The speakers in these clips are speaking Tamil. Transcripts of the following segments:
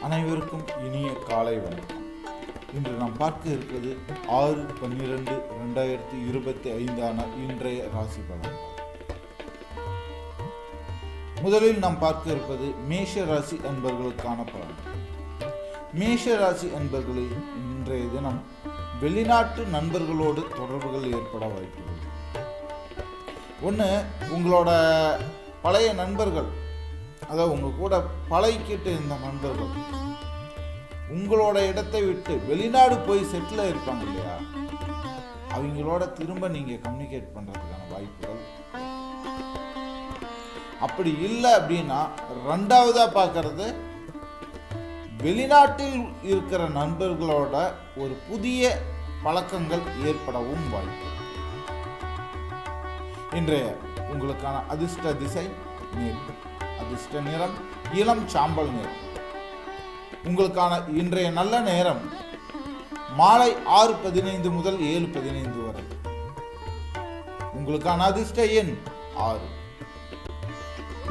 அனைவருக்கும் இனிய காலை வணக்கம். இன்று நாம் பார்க்க இருப்பது 6/12/2025 இன்றைய ராசி பலன்கள். முதலில் நாம் பார்க்க இருப்பது மேஷ ராசி அன்பர்களுக்கான பலன்கள். மேஷ ராசி அன்பர்களில் இன்றைய தினம் வெளிநாட்டு நண்பர்களோடு தொடர்புகள் ஏற்பட வாய்ப்புள்ளது. ஒன்று, உங்களோட பழைய நண்பர்கள், அதாவது உங்கள் கூட பழகிக்கிட்டு இருந்த நண்பர்கள் உங்களோட இடத்தை விட்டு வெளிநாடு போய் செட்டில் இருப்பாங்க இல்லையா, அவங்களோட திரும்ப நீங்கள் கம்யூனிகேட் பண்ணுறதுக்கான வாய்ப்புகள். அப்படி இல்லை அப்படின்னா ரெண்டாவதாக பார்க்கறது, வெளிநாட்டில் இருக்கிற நண்பர்களோட ஒரு புதிய பழக்கங்கள் ஏற்படவும் வாய்ப்பு. இன்றைய உங்களுக்கான அதிர்ஷ்ட திசை மேற்கு, அதிர்ஷ்ட நிறம் இளம் சாம்பல் நிறம். உங்களுக்கான இன்றைய நல்ல நேரம் மாலை 6:15 முதல் 7:15 வரை. உங்களுக்கான அதிர்ஷ்ட எண் 6.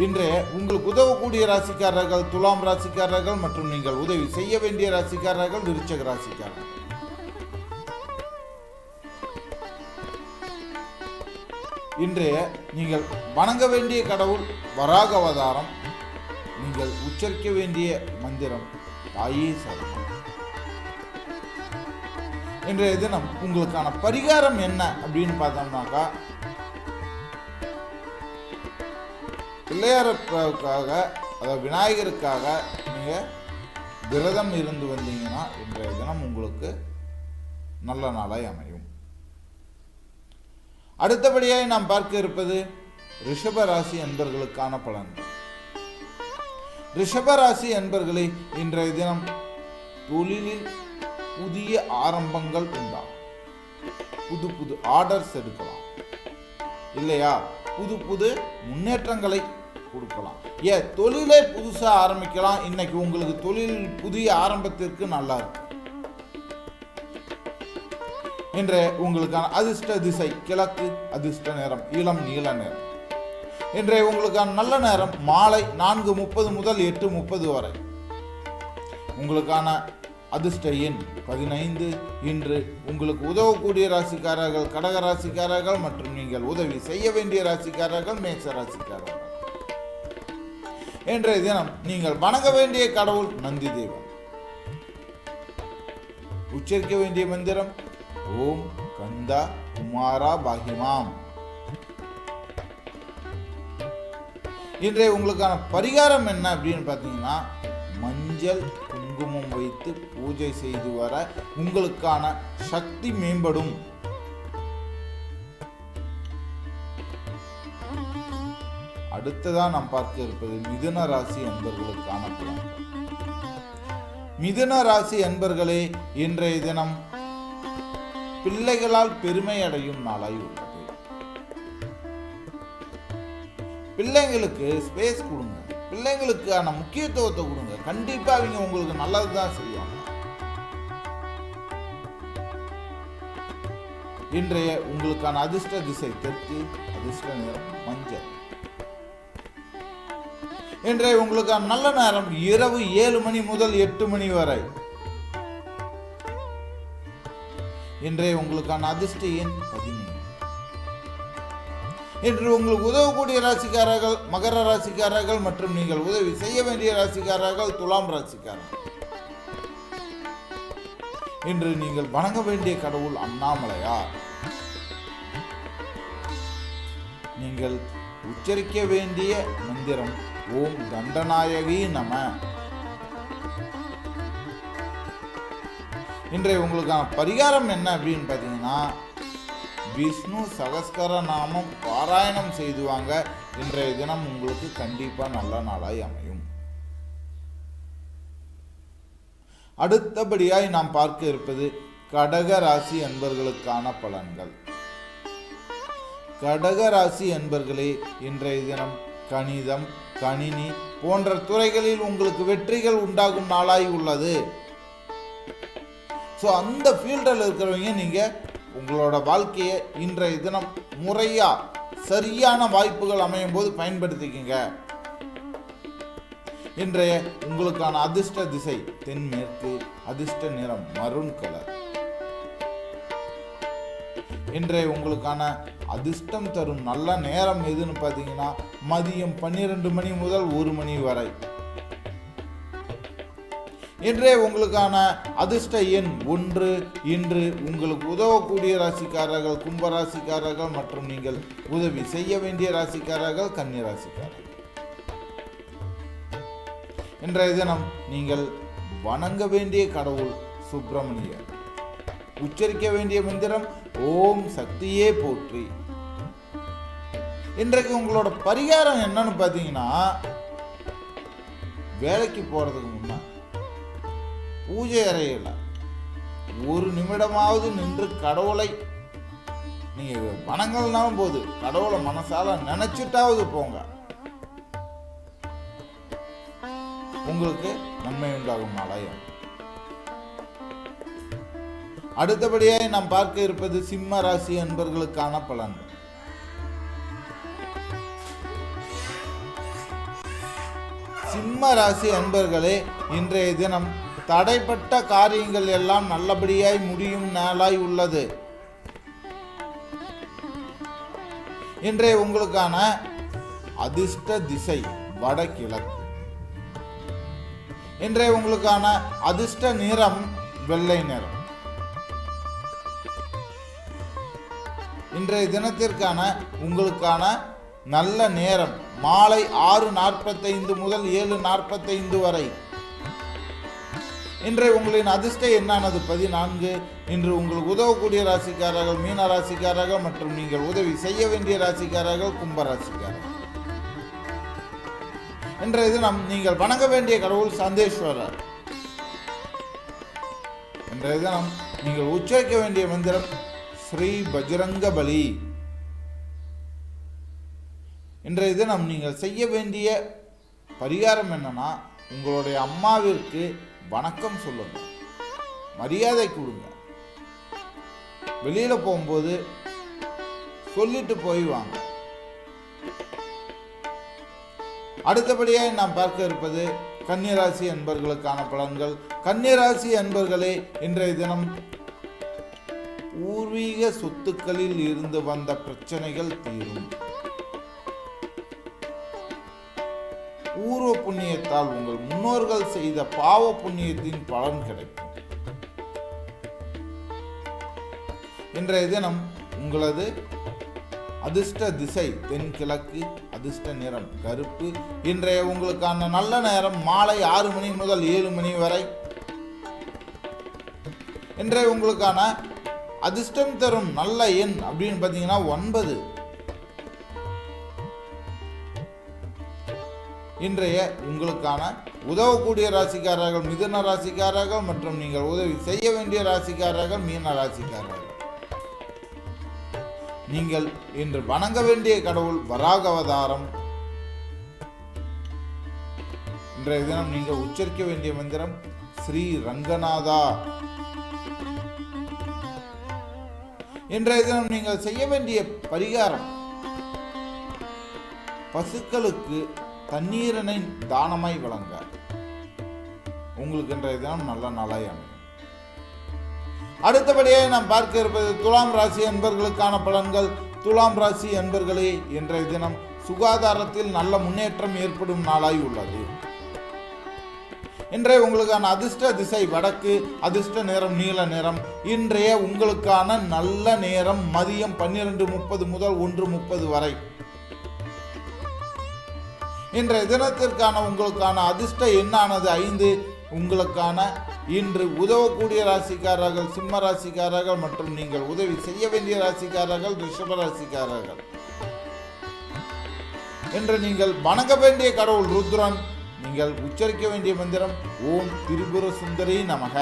இன்றைய உங்களுக்கு உதவக்கூடிய ராசிக்காரர்கள் துலாம் ராசிக்காரர்கள் மற்றும் நீங்கள் உதவி செய்ய வேண்டிய ராசிக்காரர்கள் விருச்சிக ராசிக்காரர்கள். இன்றைய நீங்கள் வணங்க வேண்டிய கடவுள் வராக அவதாரம். நீங்கள் உச்சரிக்க வேண்டிய மந்திரம் தாயே சரணம். இன்றைய தினம் உங்களுக்கான பரிகாரம் என்ன அப்படின்னு பார்த்தோம்னாக்கா, பிள்ளையாருக்காக அதாவது விநாயகருக்காக நீங்கள் விரதம் இருந்து வந்தீங்கன்னா இன்றைய தினம் உங்களுக்கு நல்ல நாளாய் அமையும். அடுத்தபடியாக நாம் பார்க்க இருப்பது ரிஷப ராசி அன்பர்களுக்கான பலன்கள். ரிஷப ராசி அன்பர்களே, இன்றைய தினம் தொழிலில் புதிய ஆரம்பங்கள் உண்டாகும். புது புது ஆர்டர்ஸ் எடுக்கலாம் இல்லையா, புது புது முன்னேற்றங்களை கொடுக்கலாம். தொழிலை புதுசா ஆரம்பிக்கலாம். இன்னைக்கு உங்களுக்கு தொழில் புதிய ஆரம்பத்திற்கு நல்லா இருக்கு. இன்றைய உங்களுக்கான அதிர்ஷ்ட திசை கிழக்கு, அதிர்ஷ்ட நேரம் இளம் நீல நேரம். இன்றைய உங்களுக்கான நல்ல நேரம் மாலை 4:30 முதல் 8:30 வரை. உங்களுக்கான அதிர்ஷ்ட எண் 15. இன்று உங்களுக்கு உதவக்கூடிய ராசிக்காரர்கள் கடக ராசிக்காரர்கள் மற்றும் நீங்கள் உதவி செய்ய வேண்டிய ராசிக்காரர்கள் மேஷ ராசிக்காரர்கள். இன்றைய தினம் நீங்கள் வணங்க வேண்டிய கடவுள் நந்தி தேவன். உச்சரிக்க வேண்டிய மந்திரம் ஓம் கந்தா குமாரா பாகிமாம். இன்றைய உங்களுக்கான பரிகாரம் என்ன அப்படின்னு பார்த்தீங்கன்னா, மஞ்சள் குங்குமம் வைத்து பூஜை செய்து வர உங்களுக்கான சக்தி மேம்படும். அடுத்ததான் நாம் பார்க்க இருப்பது மிதுன ராசி அன்பர்களுக்கான பலன்கள். மிதுன ராசி அன்பர்களே, இன்றைய தினம் பிள்ளைகளால் பெருமை அடையும் நாளாய் உள்ளது. பிள்ளைங்களுக்கு ஸ்பேஸ் கொடுங்க, பிள்ளைங்களுக்கான முக்கியத்துவத்தை கொடுங்க. கண்டிப்பா அவங்க உங்களுக்கு நல்லதுதான் செய்வாங்க. இன்றைய உங்களுக்கான அதிர்ஷ்ட திசை தெற்கு, அதிர்ஷ்ட நிறம் மஞ்சள். இன்றைய உங்களுக்கான நல்ல நேரம் இரவு 7 மணி முதல் 8 மணி வரை. இன்றைய உங்களுக்கான அதிர்ஷ்ட எண் 17. இன்று உங்களுக்கு உதவக்கூடிய ராசிக்காரர்கள் மகர ராசிக்காரர்கள் மற்றும் நீங்கள் உதவி செய்ய வேண்டிய ராசிக்காரர்கள் துலாம் ராசிக்காரர்கள். இன்று நீங்கள் வணங்க வேண்டிய கடவுள் அண்ணாமலையார். நீங்கள் உச்சரிக்க வேண்டிய மந்திரம் ஓம் தண்டநாயகி நம. இன்றைய உங்களுக்கான பரிகாரம் என்ன அப்படின்னு பார்த்தீங்கன்னா, விஷ்ணு சகஸ்கர நாமம் பாராயணம் செய்துவாங்க. இன்றைய தினம் உங்களுக்கு கண்டிப்பா நல்ல நாளாய் அமையும். அடுத்தபடியாய் நாம் பார்க்க இருப்பது கடக ராசி அன்பர்களுக்கான பலன்கள். கடக ராசி அன்பர்களே, இன்றைய தினம் கணிதம் கணினி போன்ற துறைகளில் உங்களுக்கு வெற்றிகள் உண்டாகும் நாளாய் உள்ளது. ஸோ அந்த ஃபீல்டில் இருக்கிறவங்க நீங்கள் உங்களோட வாழ்க்கையை இன்றைய தினம் முறையாக சரியான வாய்ப்புகள் அமையும் போது பயன்படுத்திக்கங்க. இன்றைய உங்களுக்கான அதிர்ஷ்ட திசை தென்மேற்கு, அதிர்ஷ்ட நிறம் மரூன் கலர். இன்றைய உங்களுக்கான அதிர்ஷ்டம் தரும் நல்ல நேரம் எதுன்னு பார்த்தீங்கன்னா மதியம் 12 மணி முதல் 1 மணி வரை. இன்றைய உங்களுக்கான அதிர்ஷ்ட எண் 1. இன்று உங்களுக்கு உதவக்கூடிய ராசிக்காரர்கள் கும்பராசிக்காரர்கள் மற்றும் நீங்கள் உதவி செய்ய வேண்டிய ராசிக்காரர்கள் கன்னி ராசிக்காரர்கள். இன்றைய தினம் நீங்கள் வணங்க வேண்டிய கடவுள் சுப்பிரமணியர். உச்சரிக்க வேண்டிய மந்திரம் ஓம் சக்தியே போற்றி. இன்றைக்கு உங்களோட பரிகாரம் என்னன்னு பார்த்தீங்கன்னா, வேலைக்கு போறதுக்கு முன்ன பூஜை அறையில் 1 நிமிடமாவது நின்று கடவுளை நீங்க வணங்கலனாலும் போது கடவுளை மனசால நினைச்சிட்டாவது போங்க, உங்களுக்கு நன்மை உண்டாகும் நாளாயம். அடுத்தபடியாக நாம் பார்க்க இருப்பது சிம்ம ராசி அன்பர்களுக்கான பலன்கள். சிம்ம ராசி அன்பர்களே, இன்றைய தினம் தடைப்பட்ட காரியங்கள் எல்லாம் நல்லபடியாய் முடியும் நாளாய் உள்ளது. இன்றைய உங்களுக்கான அதிர்ஷ்ட திசை வடகிழக்கு. இன்றைய உங்களுக்கான அதிர்ஷ்ட நிறம் வெள்ளை நிறம். இன்றைய தினத்திற்கான உங்களுக்கான நல்ல நேரம் மாலை 6:45 முதல் 7:45 வரை. இன்றைய உங்களின் அதிர்ஷ்ட எண்ணானது 14. இன்று உங்களுக்கு உதவக்கூடிய ராசிக்காரர்கள் மீன ராசிக்காரர்கள் மற்றும் நீங்கள் உதவி செய்ய வேண்டிய ராசிக்காரர்கள் கும்பராசிக்காரர்கள். இன்றைய தினம் நீங்கள் வணங்க வேண்டிய கடவுள் சந்தேஸ்வரர். இன்றைய தினம் நீங்கள் உச்சரிக்க வேண்டிய மந்திரம் ஸ்ரீ பஜ்ரங்க பலி. இன்றைய தினம் நீங்கள் செய்ய வேண்டிய பரிகாரம் என்னன்னா, உங்களுடைய அம்மாவிற்கு வணக்கம் சொல்லுங்க, மரியாதை கொடுங்க. வெளியில போகும்போது சொல்லிட்டு போய் வாங்க. அடுத்தபடியாக நாம் பார்க்க இருப்பது கன்னிராசி அன்பர்களுக்கான பலன்கள். கன்னிராசி அன்பர்களே, இன்றைய தினம் பூர்வீக சொத்துக்களில் இருந்து வந்த பிரச்சனைகள் தீரும். பூர்வ புண்ணியத்தால் உங்கள் முன்னோர்கள் செய்த பாவ புண்ணியத்தின் பலன் கிடைக்கும். இன்றைய தினம் உங்களது அதிர்ஷ்ட திசை தென்கிழக்கு, அதிர்ஷ்ட நிறம் கருப்பு. இன்றைய உங்களுக்கான நல்ல நேரம் மாலை 6 மணி முதல் 7 மணி வரை. இன்றைய உங்களுக்கான அதிர்ஷ்டம் தரும் நல்ல எண் அப்படின்னு பார்த்தீங்கன்னா 9. இன்றைய உங்களுக்கான உதவக்கூடிய ராசிக்காரர்கள் மிதுன ராசிக்காரர்கள் மற்றும் நீங்கள் உதவி செய்ய வேண்டிய ராசிக்காரர்கள் மீன ராசிக்காரர்கள். நீங்கள் இன்று வணங்க வேண்டிய கடவுள் வராக அவதாரம். இன்றைய தினம் நீங்கள் உச்சரிக்க வேண்டிய மந்திரம் ஸ்ரீ ரங்கநாதா. இன்றைய தினம் நீங்கள் செய்ய வேண்டிய பரிகாரம் பசுக்களுக்கு தண்ணீரனை தானமாய் வழங்க. உங்களுக்கு இன்றைய தினம் நல்ல நாளாய் அமையும். அடுத்தபடியாக நாம் பார்க்க இருப்பது துலாம் ராசி அன்பர்களுக்கான பலன்கள். துலாம் ராசி அன்பர்களே, இன்றைய தினம் சுகாதாரத்தில் நல்ல முன்னேற்றம் ஏற்படும் நாளாய் உள்ளது. இன்றைய உங்களுக்கான அதிர்ஷ்ட திசை வடக்கு, அதிர்ஷ்ட நிறம் நீல நிறம். இன்றைய உங்களுக்கான நல்ல நேரம் மதியம் 12:30 முதல் 1:30 வரை. இன்றைய தினத்திற்கான உங்களுக்கான அதிர்ஷ்ட எண்ணானது 5. உங்களுக்கான இன்று உதவக்கூடிய ராசிக்காரர்கள் சிம்ம ராசிக்காரர்கள் மற்றும் நீங்கள் உதவி செய்ய வேண்டிய ராசிக்காரர்கள் ரிஷப ராசிக்காரர்கள். இன்று நீங்கள் வணங்க வேண்டிய கடவுள் ருத்ரன். நீங்கள் உச்சரிக்க வேண்டிய மந்திரம் ஓம் திரிபுர சுந்தரி நமக.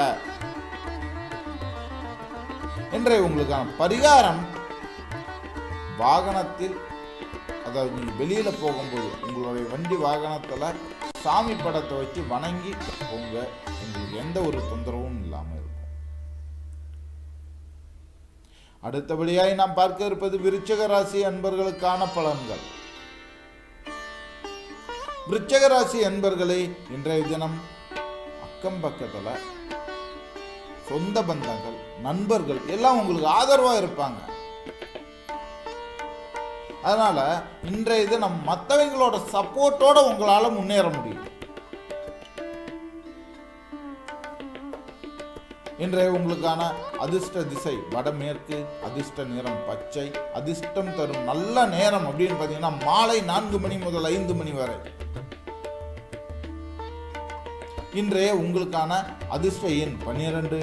இன்றைய உங்களுக்கான பரிகாரம் வாகனத்தில், அதாவது நீங்கள் வெளியில போகும்போது உங்களுடைய வண்டி வாகனத்துல சாமி படத்தை வச்சு வணங்கி போங்க. உங்களுக்கு எந்த ஒரு தொந்தரவும் இல்லாமல் இருக்கும். அடுத்தபடியாய் நாம் பார்க்க இருப்பது விருச்சிக ராசி அன்பர்களுக்கான பலன்கள். விருச்சிக ராசி அன்பர்களே, இன்றைய தினம் அக்கம் பக்கத்துல சொந்த பந்தங்கள், நண்பர்கள் எல்லாம் உங்களுக்கு ஆதரவா இருப்பாங்க. அதனால இன்றைய தினம் மற்றவங்களோட சப்போர்ட்டோட உங்களால முன்னேற முடியும். இன்றைய உங்களுக்கான அதிர்ஷ்ட திசை வடமேற்கு, அதிர்ஷ்ட நிறம் பச்சை, அதிர்ஷ்டம் தரும் நல்ல நேரம் அப்படின்னு பார்த்தீங்கன்னா மாலை 4 மணி முதல் 5 மணி வரை. இன்றைய உங்களுக்கான அதிர்ஷ்ட எண் 12.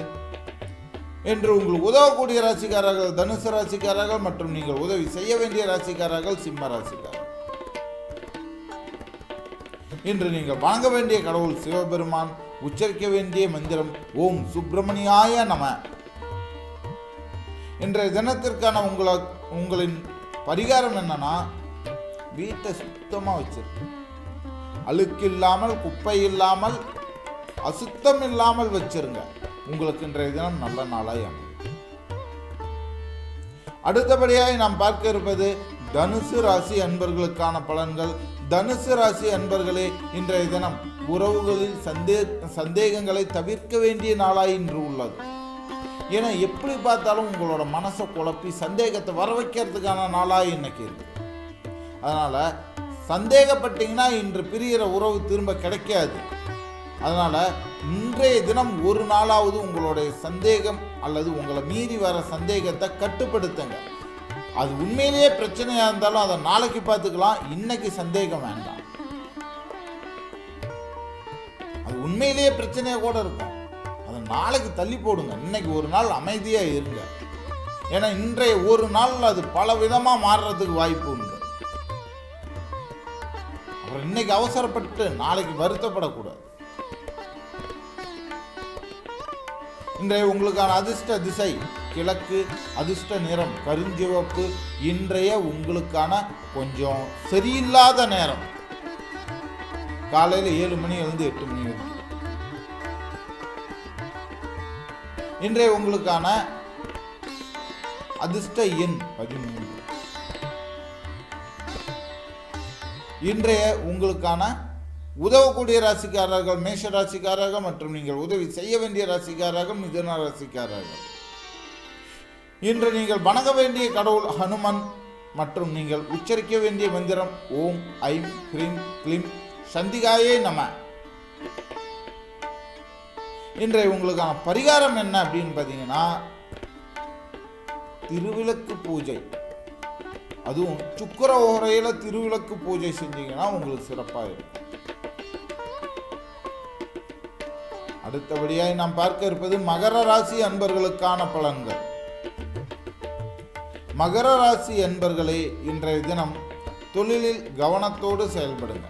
என்று உங்களுக்கு உதவக்கூடிய ராசிக்காரர்கள் தனுசு ராசிக்காரர்கள் மற்றும் நீங்கள் உதவி செய்ய வேண்டிய ராசிக்காரர்கள் சிம்ம ராசிக்காரர்கள். இன்று நீங்கள் வணங்க வேண்டிய கடவுள் சிவபெருமான். உச்சரிக்க வேண்டிய மந்திரம் ஓம் சுப்பிரமணியாய நம. இன்றைய தினத்திற்கான உங்களின் பரிகாரம் என்னன்னா, வீட்டை சுத்தமா வச்சிருக்கு, அழுக்கு இல்லாமல், குப்பை இல்லாமல், அசுத்தம் இல்லாமல் வச்சிருங்க. உங்களுக்கு இன்றைய தினம் நல்ல நாளாய் அமையும். அடுத்தபடியாக நாம் பார்க்க இருப்பது தனுசு ராசி அன்பர்களுக்கான பலன்கள். தனுசு ராசி அன்பர்களே, இன்றைய தினம் உறவுகளில் சந்தேகங்களை தவிர்க்க வேண்டிய நாளாய் இன்று உள்ளது. ஏன்னா எப்படி பார்த்தாலும் உங்களோட மனசை குழப்பி சந்தேகத்தை வர வைக்கிறதுக்கான நாளாய் இன்னைக்கு இருக்கு. அதனால சந்தேகப்பட்டீங்கன்னா இன்று பிரிகிற உறவு திரும்ப கிடைக்காது. அதனால இன்றைய தினம் ஒரு நாளாவது உங்களுடைய சந்தேகம் அல்லது உங்களை மீறி வர சந்தேகத்தை கட்டுப்படுத்துங்க. அது உண்மையிலேயே பிரச்சனையா இருந்தாலும் அதை நாளைக்கு பார்த்துக்கலாம், இன்னைக்கு சந்தேகம் வேண்டாம். அது உண்மையிலேயே பிரச்சனையா கூட இருக்கும், அதை நாளைக்கு தள்ளி போடுங்க. இன்னைக்கு ஒரு நாள் அமைதியா இருங்க. ஏன்னா இன்றைய ஒரு நாள் அது பல விதமா மாறுறதுக்கு வாய்ப்பு உண்டு. அப்புறம் இன்னைக்கு அவசரப்பட்டு நாளைக்கு வருத்தப்படக்கூடாது. இன்றைய உங்களுக்கான அதிர்ஷ்ட திசை கிழக்கு, அதிர்ஷ்ட நிறம் கருஞ்சிவப்பு. இன்றைய உங்களுக்கான கொஞ்சம் சரியில்லாத நேரம் காலையில் 7 மணியிலிருந்து 8 மணி வரைக்கும். இன்றைய உங்களுக்கான அதிர்ஷ்ட எண் 13. இன்றைய உங்களுக்கான உதவக்கூடிய ராசிக்காரர்கள் மேஷ ராசிக்காரர்கள் மற்றும் நீங்கள் உதவி செய்ய வேண்டிய ராசிக்காரர்கள் மிதுன ராசிக்காரர்கள். இன்று நீங்கள் வணங்க வேண்டிய கடவுள் ஹனுமன் மற்றும் நீங்கள் உச்சரிக்க வேண்டிய மந்திரம் ஓம் ஐம் ஹ்ரீம் க்ளீம் சந்திகாயே நம. இன்றைய உங்களுக்கான பரிகாரம் என்ன அப்படின்னு பார்த்தீங்கன்னா, திருவிளக்கு பூஜை, அதுவும் சுக்கிர ஓரையில திருவிளக்கு பூஜை செஞ்சீங்கன்னா உங்களுக்கு சிறப்பாக இருக்கும். அடுத்தபடியாக நாம் பார்க்க இருப்பது மகர ராசி அன்பர்களுக்கான பலன்கள். மகர ராசி அன்பர்களே, இன்றைய தினம் தொழிலில் கவனத்தோடு செயல்படுங்க.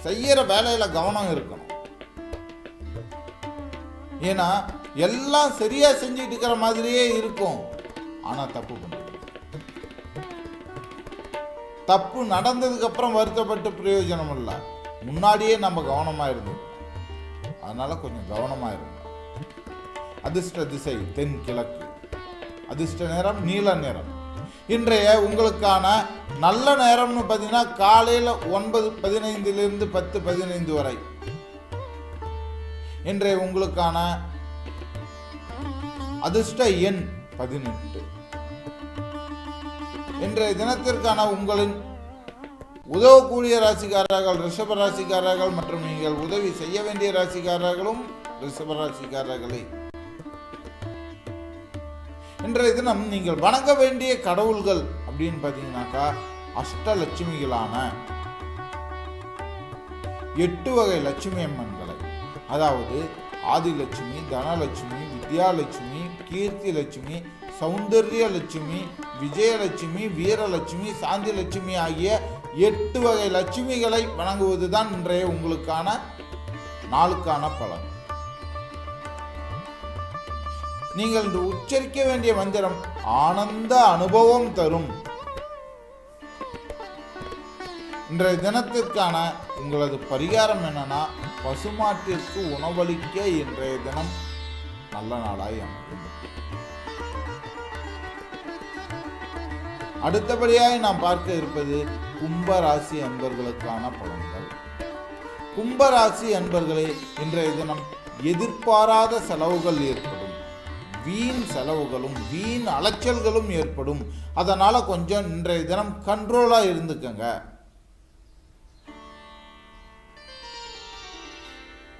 செய்யற வேலையில கவனம் இருக்கணும். ஏன்னா எல்லாம் சரியா செஞ்சுட்டு இருக்கிற மாதிரியே இருக்கும், ஆனா தப்பு பண்ணுங்க. தப்பு நடந்ததுக்கு அப்புறம் வருத்தப்பட்டு பிரயோஜனம் இல்லை, முன்னாடியே நம்ம கவனமா இருந்தோம். அதனால கொஞ்சம் கவனமா இருங்க. அதிர்ஷ்ட திசை தென் கிழக்கு, அதிர்ஷ்ட நேரம் நீல நிறம். இன்றைய உங்களுக்கான நல்ல நேரம்னு பார்த்தீங்கன்னா காலையில் 9:15 10:15 வரை. இன்றைய உங்களுக்கான அதிர்ஷ்ட எண் 18. இன்றைய தினத்திற்கான உங்களின் உதவக்கூடிய ராசிக்காரர்கள் ரிஷப ராசிக்காரர்கள் மற்றும் நீங்கள் உதவி செய்ய வேண்டிய ராசிக்காரர்களும் ரிஷப ராசிக்காரர்களே. இன்றைய தினம் நீங்கள் வணங்க வேண்டிய கடவுள்கள் அப்படின்னு பார்த்தீங்கன்னாக்கா அஷ்டலட்சுமிகளான 8 வகை லட்சுமி அம்மன்களை, அதாவது ஆதிலட்சுமி, தனலட்சுமி, வித்யாலட்சுமி, கீர்த்தி லட்சுமி, சௌந்தர்ய லட்சுமி, விஜயலட்சுமி, வீரலட்சுமி, சாந்தி லட்சுமி ஆகிய 8 வகை லட்சுமிகளை வணங்குவதுதான் இன்றைய உங்களுக்கான நாளுக்கான பலன். நீங்கள் இன்று உச்சரிக்க வேண்டிய மந்திரம் ஆனந்த அனுபவம் தரும். இன்றைய தினத்திற்கான உங்களது பரிகாரம் என்னன்னா, பசுமாட்டிற்கு உணவளிக்க இன்றைய தினம் நல்ல நாளாய் அமையும். அடுத்தபடியாக நாம் பார்க்க இருப்பது கும்ப ராசி அன்பர்களுக்கான பலன்கள். கும்பராசி அன்பர்களே, இன்றைய தினம் எதிர்பாராத செலவுகள் ஏற்படும். வீண் செலவுகளும் வீண் அலைச்சல்களும் ஏற்படும். அதனால கொஞ்சம் இன்றைய தினம் கண்ட்ரோலா இருந்துக்கங்க.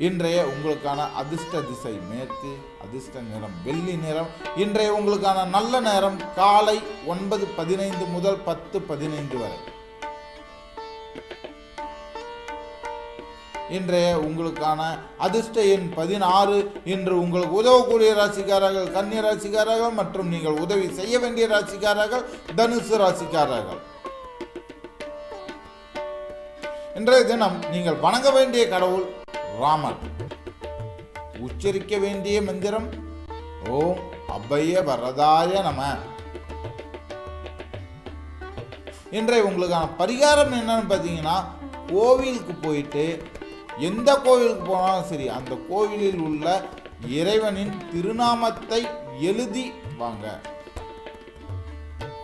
இன்றைய உங்களுக்கான அதிர்ஷ்ட திசை மேற்கு, அதிர்ஷ்ட நிறம் வெள்ளி நிறம். இன்றைய உங்களுக்கான நல்ல நேரம் காலை 9:15 முதல் 10:15 வரை. இன்றைய உங்களுக்கான அதிர்ஷ்ட எண் 16. இன்று உங்களுக்கு உதவக்கூடிய ராசிக்காரர்கள் கன்னி ராசிக்காரர்கள் மற்றும் நீங்கள் உதவி செய்ய வேண்டிய ராசிக்காரர்கள் தனுசு ராசிக்காரர்கள். இன்றைய தினம் நீங்கள் வணங்க வேண்டிய கடவுள் ராமர். உச்சரிக்க வேண்டிய மந்திரம் ஓம் அபய வரதாய நம. இன்றைய உங்களுக்கான பரிகாரம் என்னன்னு பார்த்தீங்கன்னா, கோவிலுக்கு போயிட்டு எந்த கோவிலுக்கு போனாலும் சரி, அந்த கோவிலில் உள்ள இறைவனின் திருநாமத்தை எழுதி வாங்க.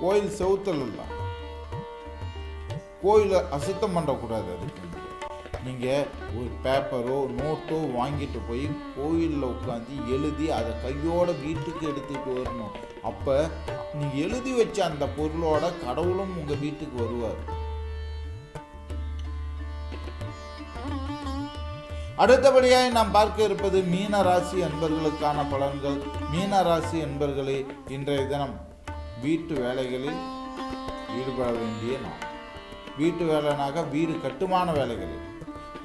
கோயில் செவுத்தல் இல்லை, கோயிலை அசுத்தம் பண்ணக்கூடாது. அதுக்கு நீங்கள் ஒரு பேப்பரோ நோட்டோ வாங்கிட்டு போய் கோயிலில் உட்காந்து எழுதி அதை கையோட வீட்டுக்கு எடுத்துகிட்டு வரணும். அப்போ நீங்கள் எழுதி வச்ச அந்த பொருளோட கடவுளும் உங்கள் வீட்டுக்கு வருவார். அடுத்தபடியாக நாம் பார்க்க இருப்பது மீன ராசி அன்பர்களுக்கான பலன்கள். மீன ராசி அன்பர்களே, இன்றைய தினம் வீட்டு வேலைகளில் ஈடுபட வேண்டிய நாள். வீட்டு வேலைனாக வீடு கட்டுமான வேலைகளில்,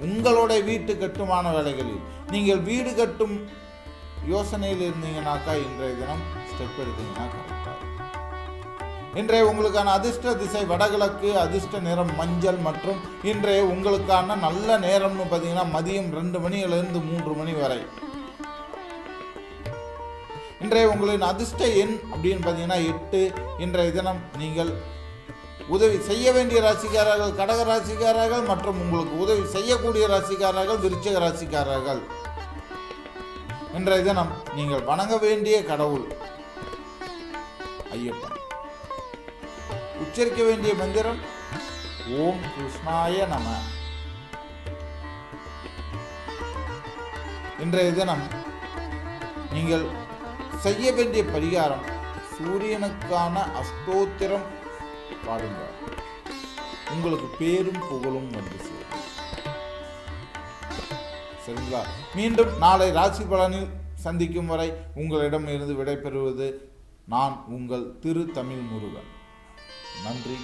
உங்களுடைய வீட்டு கட்டுமான வேலைகளில் நீங்கள் வீடு கட்டும் யோசனையில் இருந்தீங்கன்னாக்கா இன்றைய தினம் ஸ்டெப் எடுத்தீங்கன்னா கரெக்டாக. இன்றைய உங்களுக்கான அதிர்ஷ்ட திசை வடகிழக்கு, அதிர்ஷ்ட நிறம் மஞ்சள் மற்றும் இன்றைய உங்களுக்கான நல்ல நேரம்னு பார்த்தீங்கன்னா மதியம் 2 மணியிலிருந்து 3 மணி வரை. இன்றைய உங்களின் அதிர்ஷ்ட எண் அப்படின்னு பார்த்தீங்கன்னா 8. இன்றைய தினம் நீங்கள் உதவி செய்ய வேண்டிய ராசிக்காரர்கள் கடக ராசிக்காரர்கள் மற்றும் உங்களுக்கு உதவி செய்யக்கூடிய ராசிக்காரர்கள் விருச்சிக ராசிக்காரர்கள். இன்றைய தினம் நீங்கள் வணங்க வேண்டிய கடவுள் ஐயப்பன். உச்சரிக்க வேண்டிய மந்திரம் ஓம் கிருஷ்ணாய நம. இன்றைய தினம் நீங்கள் செய்ய வேண்டிய பரிகாரம் சூரியனுக்கான அஷ்டோத்திரம் பாடுங்க. உங்களுக்கு பேரும் புகழும் வந்து சேரும். சரிங்களா? மீண்டும் நாளை ராசி பலனில் சந்திக்கும் வரை உங்களிடம் இருந்து விடைபெறுவது நான் உங்கள் திரு தமிழ் முருகன். நன்றி.